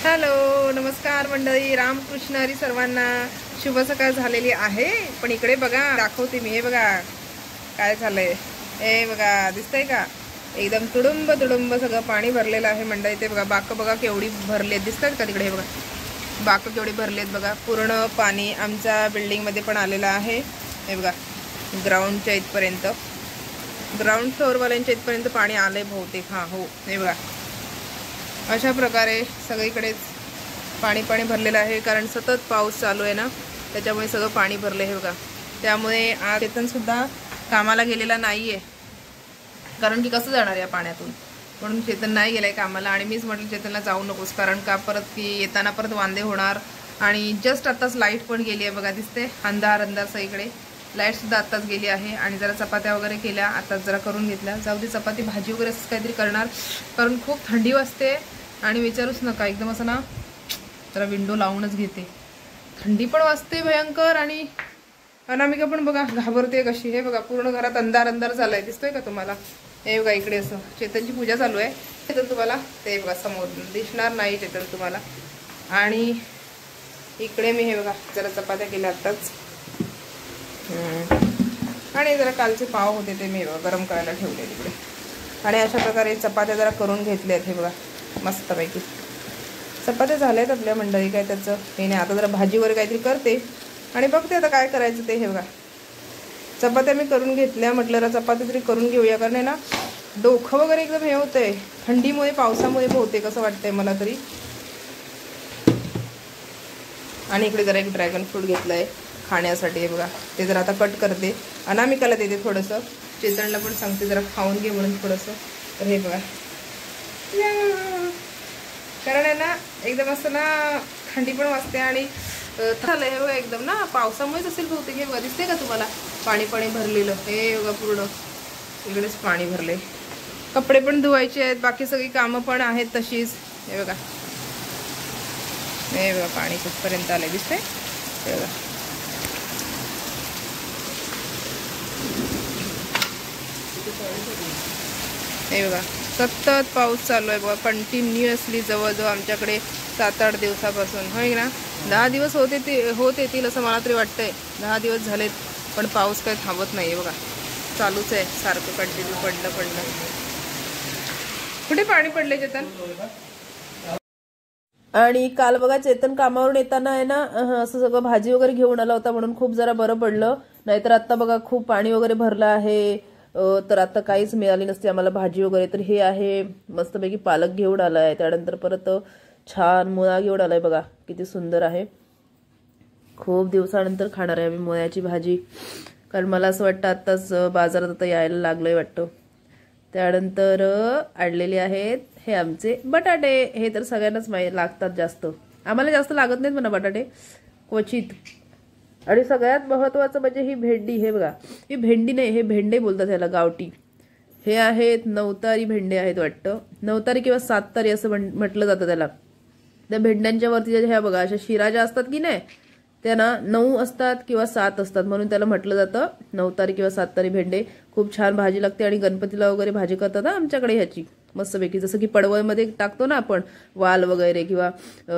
Hello नमस्कार मंडळी, रामकृष्ण हरी सर्वांना. शुभ सकाळ झालेली आहे. पण इकडे बघा, दाखवते मी. हे बघा काय झालंय. हे बघा, दिसतंय का? एकदम तुडुंब तुडुंब सगळं पाणी भरलेलं आहे मंडळी. ते बघा, बाक बघा केवढी भरली आहेत, दिसतात का तिकडे? हे बघा बाक केवढी भरली आहेत बघा. पूर्ण पाणी आमच्या बिल्डिंगमध्ये पण आलेलं आहे. हे बघा, ग्राउंडच्या इथपर्यंत, ग्राउंड फ्लोअरवाल्यांच्या इथपर्यंत पाणी आलंय बहुतेक. हां हो, हे बघा अशा प्रकारे सगळीकडेच पाणी भरलेलं आहे. कारण सतत पाऊस चालू आहे ना, त्याच्यामुळे सगळं पाणी भरलं आहे बघा. त्यामुळे आज चेतनसुद्धा कामाला गेलेला नाही आहे, कारण की कसं जाणार या पाण्यातून. म्हणून चेतन नाही गेलाय कामाला. आणि मीच म्हटलं चेतनला जाऊ नकोस, कारण का परत की येताना परत वांदे होणार. आणि जस्ट आत्ताच लाईट पण गेली आहे बघा, दिसते अंधार अंधार सगळीकडे. लाईटसुद्धा आत्ताच गेली आहे. आणि जरा चपात्या वगैरे केल्या, आत्ताच जरा करून घेतल्या. जाऊ दे, चपाती भाजी वगैरे असं काहीतरी करणार, कारण खूप थंडी वाजते. आणि विचारूच नका, एकदम असं ना जरा विंडो लावूनच घेते. थंडी पण वाजते भयंकर. आणि अनामिका पण बघा घाबरते कशी. हे बघा पूर्ण घरात अंधार अंधार झालाय, दिसतोय का तुम्हाला? हे बघा इकडे असं चेतनची पूजा चालू आहे. चेतन तुम्हाला ते बघा समोर दिसणार नाही चेतन तुम्हाला. आणि इकडे मी हे बघा जरा चपात्या केल्या आत्ताच. आणि जरा कालचे पाव होते ते मी गरम करायला ठेवले तिकडे. आणि अशा प्रकारे चपात्या जरा करून घेतल्या आहेत. हे बघा मस्तपैकी चपात्या झाल्यात आपल्या मंडळी. काय त्याचं हे नाही. आता जरा भाजी वगैरे काहीतरी करते आणि बघते आता काय करायचं ते. हे बघा चपात्या मी करून घेतल्या. म्हटलं जरा चपात्या तरी करून घेऊया, कारण आहे ना डोकं वगैरे एकदम हे होतंय थंडीमुळे, पावसामुळे बहुतेक असं वाटतंय मला तरी. आणि इकडे जरा एक ड्रॅगन फ्रूट घेतलं आहे खाण्यासाठी. हे बघा ते जरा आता कट करते. अनामिकाला देते थोडंसं, चेतनला पण सांगते जरा खाऊन घे म्हणून थोडंसं. तर हे बघा, कारण आहे ना एकदम असं ना थंडी पण वाजते. आणि झालंय हे बघा एकदम ना पावसामुळेच असेल बहुतेक. हे बघा दिसते का तुम्हाला पाणी भरलेलं? हे बघा पूर्ण इकडेच पाणी भरले. कपडे पण धुवायचे आहेत, बाकी सगळी कामं पण आहेत तशीच. हे बघा, हे बघा पाणी कुठपर्यंत आलंय, दिसते? हे बघा हे बघा सतत पाऊस चालू आहे बघा, कंटिन्युअसली. जवळजवळ आमच्याकडे 7-8 दिवसापासून, होय ना. 10 दिवस होत येतील असं मला तरी वाटतंय. 10 दिवस झालेत, पण पाऊस काही थांबत नाही बघा, चालूच आहे सारखं कंटिन्यू. पडलं. कुठे पाणी पडले चेतन? आणि काल बघा चेतन कामावरून येताना आहे ना असं सगळं भाजी वगैरे घेऊन आला होता, म्हणून खूप जरा बरं पडलं. नाहीतर आता बघा खूप पाणी वगैरे भरलं आहे, तर आता काहीच मिळाली नसते आम्हाला भाजी वगैरे. तर हे आहे मस्तपैकी पालक घेऊन आलाय. त्यानंतर परत छान मुळा घेऊन आलाय बघा, किती सुंदर आहे. खूप दिवसानंतर खाणार आहे आम्ही मुळ्याची भाजी, कारण मला असं वाटतं आत्ताच बाजारात आता यायला लागलंय वाटतं. त्यानंतर आणलेले आहेत हे आमचे बटाटे. हे तर सगळ्यांनाच लागतात, जास्त आम्हाला जास्त लागत नाहीत म्हणा बटाटे, क्वचित. आणि सगळ्यात महत्त्वाचं म्हणजे ही भेंडी. हे बघा, ही भेंडी नाही, हे भेंडे बोलतात ह्याला, गावठी. हे आहेत नवतारी भेंडे आहेत वाटतं, नवतारी किंवा 7 तारी असं म्हटलं जातं त्याला. त्या भेंड्यांच्या वरती ह्या बघा अशा शिरा ज्या असतात की नाही, त्या ना 9 असतात किंवा 7 असतात, म्हणून त्याला म्हटलं जातं नवतारी किंवा 7 तारी भेंडे. खूप छान भाजी लागते. आणि गणपतीला वगैरे भाजी करतात ना आमच्याकडे ह्याची मस्तपैकी. जसं की पडवळमध्ये टाकतो ना आपण वाल वगैरे, किंवा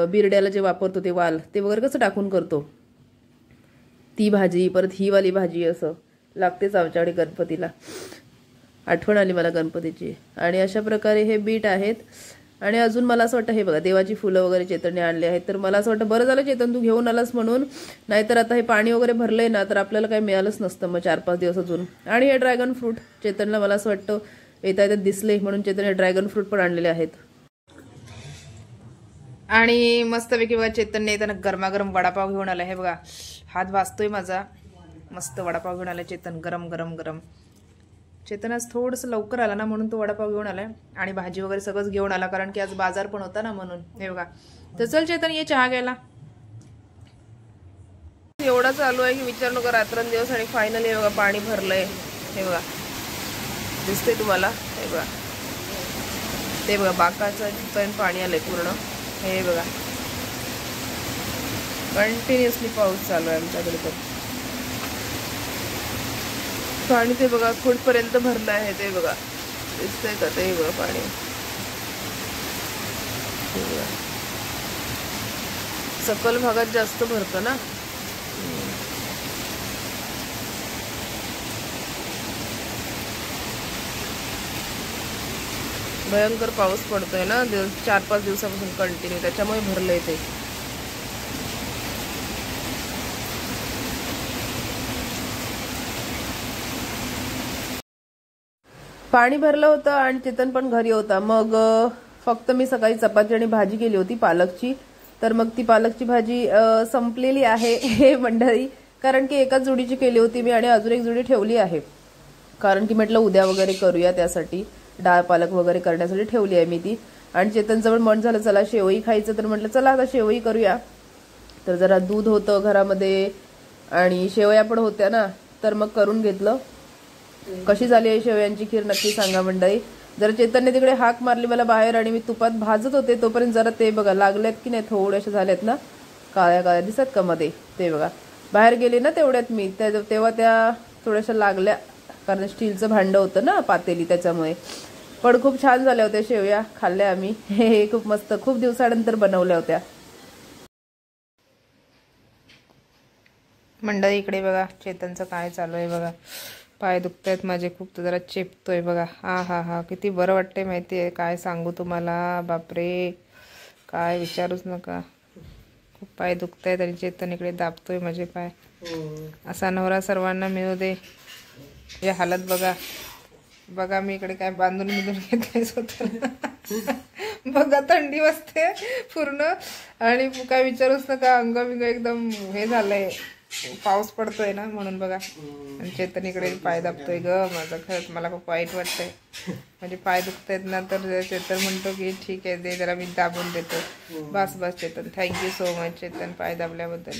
बिरड्याला जे वापरतो ते वाल, ते वगैरे कसं टाकून करतो ती भाजी. परत ही वाली भाजी असं लागतेच आमच्याकडे गणपतीला. आठवण आली मला गणपतीची. आणि अशा प्रकारे हे बीट आहेत. आणि अजून मला असं वाटतं हे बघा देवाची फुलं वगैरे चेतनने आणले आहेत. तर मला असं वाटतं बरं झालं चेतन तू घेऊन आलास म्हणून, नाहीतर आता हे पाणी वगैरे भरलंय ना, तर आपल्याला काही मिळालंच नसतं मग 4-5 दिवस अजून. आणि हे ड्रॅगन फ्रूट चेतनला मला असं वाटतं येता दिसले, म्हणून चेतन हे ड्रॅगन फ्रूट पण आणलेले आहेत. आणि मस्तपैकी बघा चेतनने येताना गरमागरम वडापाव घेऊन आला. हे बघा हात भाजतोय माझा. मस्त वडापाव घेऊन आला चेतन, गरम गरम गरम. चेतन आज थोडंसं लवकर आला ना, म्हणून तो वडापाव घेऊन आलाय. आणि भाजी वगैरे सगळंच घेऊन आला, कारण की आज बाजार पण होता ना म्हणून. हे बघा, तर चल चेतन ये चहा घ्यायला. एवढा चालू आहे की विचार नको रात्रंदिवस. आणि फायनली हे बघा पाणी भरलंय. हे बघा दिसते तुम्हाला? हे बघा ते बघा बाकाचं पण पाणी आलंय पूर्ण. हे बघा कंटिन्युअसली पाऊस चालू आहे आमच्याकडे. तर पाणी ते बघा कुठपर्यंत भरलं आहे ते बघा, दिसतंय का? ते बघा पाणी. सकल भागात जास्त भरतं ना. भयंकर पाऊस पडतोय ना 4-5 दिवसापासून कंटिन्यू, त्याच्यामुळे भरलंय ते. पाणी भरलं होतं आणि चेतन पण घरी होता. मग फक्त मी सकाळी चपाती आणि भाजी केली होती पालकची. तर मग ती पालकची भाजी संपलेली आहे हे मंडळी, कारण की एकाच जोडीची केली होती मी आणि अजून एक जोडी ठेवली आहे. कारण की म्हटलं उद्या वगैरे करूया, त्यासाठी डाळ पालक वगैरे करण्यासाठी ठेवली आहे मी ती. आणि चेतनचं पण मन झालं चला शेवई खायचं, तर म्हटलं चला आता शेवई करूया. तर जरा दूध होतं घरामध्ये आणि शेवया पण होत्या ना, तर मग करून घेतलं. कशी झाली आहे शेवयांची खीर नक्की सांगा मंडळी. जरा चेतनने तिकडे हाक मारली मला बाहेर आणि मी तुपात भाजत होते तोपर्यंत जरा ते बघा लागल्यात की नाही, थोड्याशा झाल्यात ना, काळ्या काळ्या दिसत का मध्ये, ते बघा बाहेर गेले ना तेवढ्यात मी तेव्हा त्या थोड्याशा लागल्या, कारण स्टीलचं भांडं होतं ना पातेली, त्याच्यामुळे. पण खूप छान झाल्या होत्या शेवया, खाल्ल्या आम्ही. हे खूप मस्त, खूप दिवसानंतर बनवल्या होत्या मंडळी. इकडे बघा चेतनचं काय चालू आहे बघा. पाय दुखतायत माझे खूप, तर जरा चेपतोय बघा. हा किती बरं वाटतंय माहिती आहे, काय सांगू तुम्हाला, बापरे काय विचारूच नका. खूप पाय दुखतायत आणि चेतन इकडे दाबतोय माझे पाय. असा नवरा सर्वांना मिळू दे. या हालत बघा बघा, मी इकडे काय बांधून घेतलंय स्वतःला. बघा थंडी वाजते पूर्ण आणि काय विचारूच नका, अंग बिंग एकदम हे झालंय, पाऊस पडतोय ना म्हणून बघा. आणि चेतन इकडे पाय दाबतोय ग माझा. खरंच मला खूप वाईट वाटतंय, म्हणजे पाय दुखतायत ना, तर चेतन म्हणतो की ठीक आहे दे जरा, मी दाबून देतो. बस Chetan, thank you so much Chetan पाय दाबल्याबद्दल.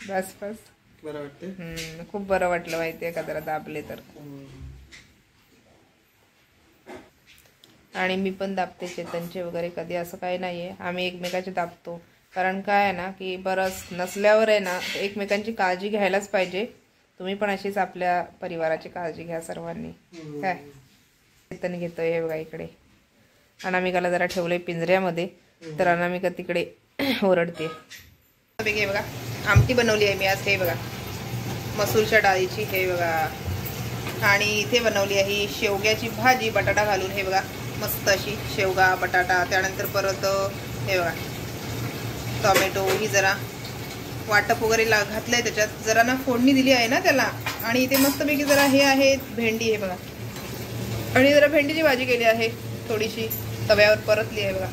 बस बरं वाटतंय. खूप बरं वाटलं माहितीये का जरा दाबले तर. आणि मी पण दाबते चेतनचे वगैरे, कधी असं काही नाहीये, आम्ही एकमेकाचे दाबतो. कारण काय आहे ना की बरंच नसल्यावर आहे ना एकमेकांची काळजी घ्यायलाच पाहिजे. तुम्ही पण अशीच आपल्या परिवाराची काळजी घ्या सर्वांनी. काय चेतन घेतोय हे बघा इकडे. अनामिकाला जरा ठेवलंय पिंजऱ्यामध्ये, तर अनामिका तिकडे ओरडते. हे बघा आमटी बनवली आहे मी आज, हे बघा मसूरच्या डाळीची, हे बघा. आणि इथे बनवली आहे शेवग्याची भाजी बटाटा घालून, हे बघा मस्त अशी शेवगा बटाटा. त्यानंतर परत हे बघा टोमॅटो ही जरा वाटप वगैरे घातलंय त्याच्यात, जरा ना फोडणी दिली आहे ना त्याला. आणि इथे मस्तपैकी जरा हे आहे भेंडी, हे बघा. आणि जरा भेंडीची भाजी केली आहे थोडीशी, तव्यावर परतली आहे बघा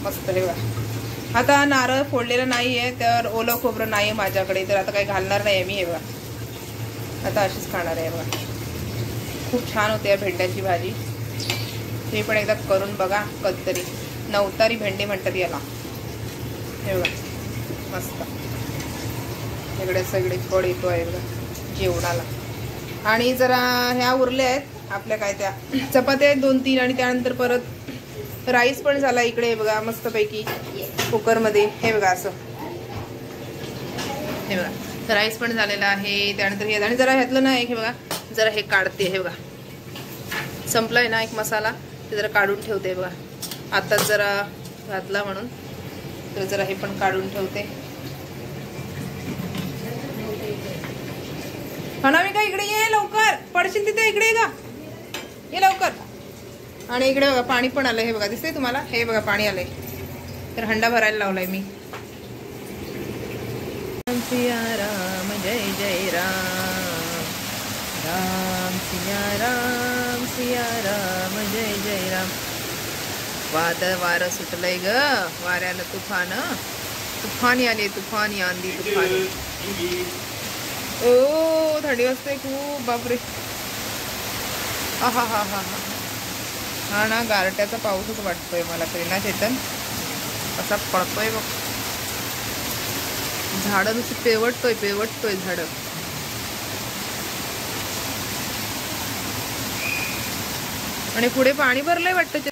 मस्त. हे बघा आता नारळ फोडलेला नाही आहे, तर ओलं खोबरं नाही आहे माझ्याकडे, तर आता काही घालणार नाही आहे मी. हे बघा आता अशीच खाणार आहे बघा. खूप छान होते भेंड्याची भाजी, हे पण एकदा करून बघा कधीतरी. नवतारी भेंडी म्हणतात याला. हे बघा मस्त, इकडे सगळे फळ येतो आहे बघा जेवणाला. आणि जरा ह्या उरल्या आहेत आपल्या काय त्या चपात्या आहेत 2-3, आणि त्यानंतर परत राईस पण झाला इकडे. हे बघा मस्तपैकी कुकरमध्ये, हे बघा असं, हे बघा राईस पण झालेला आहे. त्यानंतर हे, आणि जरा ह्यातलं ना एक हे बघा जरा हे काढते, हे बघा संपलाय ना एक मसाला, ते जरा काढून ठेवते बघा. आताच जरा घातला म्हणून, तर जरा हे पण काढून ठेवते. अनामिका इकडे ये लवकर, पडशील तिथे, इकडे ये का, ये लवकर. आणि इकडे बघा पाणी पण आलंय, हे बघा दिसतंय तुम्हाला, हे बघा पाणी आलंय, तर हंडा भरायला लावलाय मी. राम सिया राम जय जय राम, राम सिया राम जय जय राम. वारं सुटलंय ग, वाऱ्याला तुफानी आली, तुफानी आंधी तुफानी. ओ थंडी वाजते खूप, बापरे. हा ना गारट्याचा पाऊसच वाटतोय मला तरी ना चेतन, असा पडतोय बघ. झाडं नुसती पेवटतोय झाडं. आणि पुढे पाणी भरलंय वाटतं.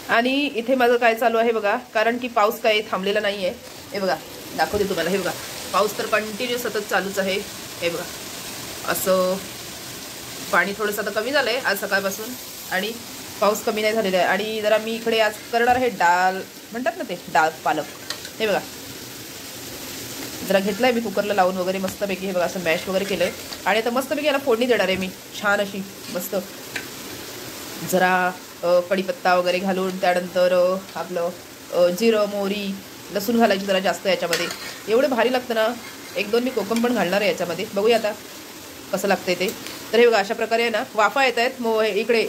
आणि इथे माझं काय चालू आहे बघा, कारण की पाऊस काही थांबलेला नाहीये. हे बघा दाखवते तुम्हाला, हे बघा पाऊस तर कंटिन्यू सतत चालूच आहे. हे बघा असं पाणी थोडंसं आता कमी झालंय आज सकाळपासून, आणि पाऊस कमी नाही झालेला आहे. आणि जरा मी इकडे आज करणार आहे डाळ म्हणतात ना ते, डाळ पालक. हे बघा जरा घेतलाय मी कुकरला लावून वगैरे मस्तपैकी हे बघा असं मॅश वगैरे केलंय आणि आता मस्तपैकी याला फोडणी देणार आहे मी छान अशी मस्त जरा कढीपत्ता वगैरे घालून त्यानंतर आपलं जिरं मोहरी लसूण घालायची जरा जास्त याच्यामध्ये एवढं भारी लागतं ना 1-2 मी कोकम पण घालणार आहे याच्यामध्ये बघूया आता कसं लागतंय ते तर हे बघा अशा प्रकारे आहे ना वाफा येत आहेत इकडे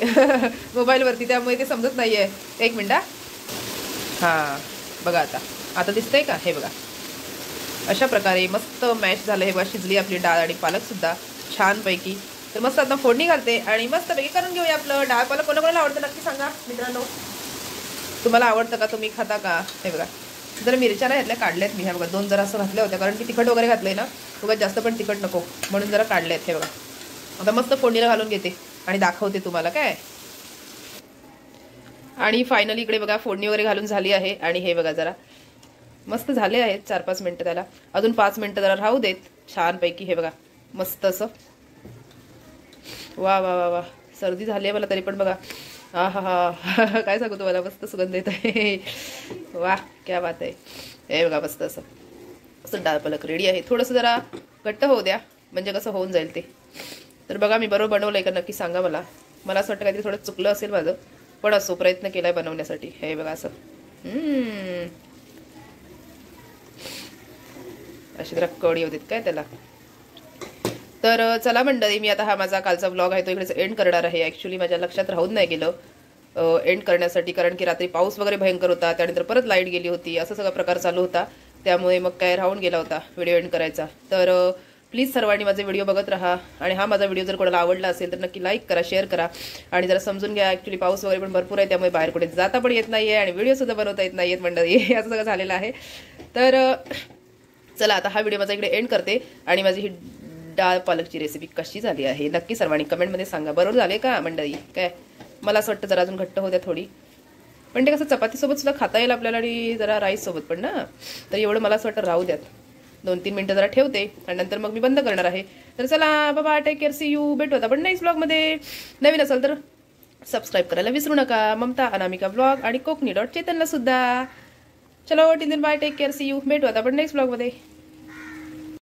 मोबाईलवरती त्यामुळे ते समजत नाही आहे 1 मिनिट हां बघा आता दिसतंय का हे बघा अशा प्रकारे मस्त मॅश झालं हे बघा शिजली आपली डाळ आणि पालकसुद्धा छानपैकी तर मस्त आता फोडणी घालते आणि मस्तपैकी करून घेऊया आपलं डाळ पालक कोणाकोणाला आवडतं नक्की सांगा मित्रांनो तुम्हाला आवडतं का तुम्ही खाता का हे बघा जरा मिरच्या नाही घातल्या काढल्यात मी ह्या बघा 2 जरा असं घातल्या होत्या कारण की तिखट वगैरे घातलंय ना उगाच जास्त पण तिखट नको म्हणून जरा काढल्यात हे बघा आता मस्त फोडणीला घालून घेते आणि दाखवते तुम्हाला काय आणि फायनली इकडे बघा फोडणी वगैरे घालून झाली आहे आणि हे बघा जरा मस्त झाले आहेत 4-5 मिनिटं त्याला अजून 5 मिनिटं जरा राहू देत छानपैकी हे बघा मस्त असं वा वा वा वा सर्दी झाली आहे मला तरी पण बघा हा हा हा काय सांगू तुम्हाला मस्त सुगंध येत आहे वा क्या बात आहे हे बघा मस्त असं डाळ पालक रेडी आहे थोडंसं जरा घट्ट होऊ द्या म्हणजे कसं होऊन जाईल ते तर बघा मी बरोबर बनवलंय का नक्की सांगा मला असं वाटतं काहीतरी थोडं चुकलं असेल माझं पण असो प्रयत्न केलाय बनवण्यासाठी हे बघा असं अशी जरा कडी होती काय त्याला तर चला मंडळी मी आता हा माझा कालचा व्लॉग आहे तो इकडेच एंड करणार आहे ॲक्च्युली माझ्या लक्षात राहून नाही गेलं एंड करण्यासाठी कारण की रात्री पाऊस वगैरे भयंकर होता त्यानंतर परत लाईट गेली होती असं सगळा प्रकार चालू होता त्यामुळे मग काय राहून गेला होता व्हिडिओ एंड करायचा तर प्लीज सर्वांनी माझे व्हिडिओ बघत राहा आणि हा माझा व्हिडिओ जर कोणाला आवडला असेल तर नक्की लाईक करा शेअर करा आणि जरा समजून घ्या ॲक्च्युली पाऊस वगैरे पण भरपूर आहे त्यामुळे बाहेर कुठे जाता पण येत नाही आहे आणि व्हिडिओसुद्धा बनवता येत नाही आहेत मंडळी असं सगळं झालेलं आहे तर चला आता हा व्हिडिओ माझा इकडे एंड करते आणि माझी ही डाळ पालकची रेसिपी कशी झाली आहे नक्की सर्वांनी कमेंटमध्ये सांगा बरोबर झाले का मंडळी काय मला असं वाटतं जरा अजून घट्ट होत्या थोडी पण ते कसं चपातीसोबत सुद्धा खाता येईल आपल्याला आणि जरा राईससोबत पण ना तर एवढं मला असं वाटतं राहू द्यात 2-3 मिनिटं जरा ठेवते आणि नंतर मग मी बंद करणार आहे तर चला बाबा टेक केअर सी यू भेटू आता पण नेक्स्ट ब्लॉगमध्ये नवीन असेल तर सबस्क्राईब करायला विसरू नका ममता अनामिका ब्लॉग आणि कोकणी.चेतनला सुद्धा चलो till then bye take care see you भेटू आता पण नेक्स्ट ब्लॉगमध्ये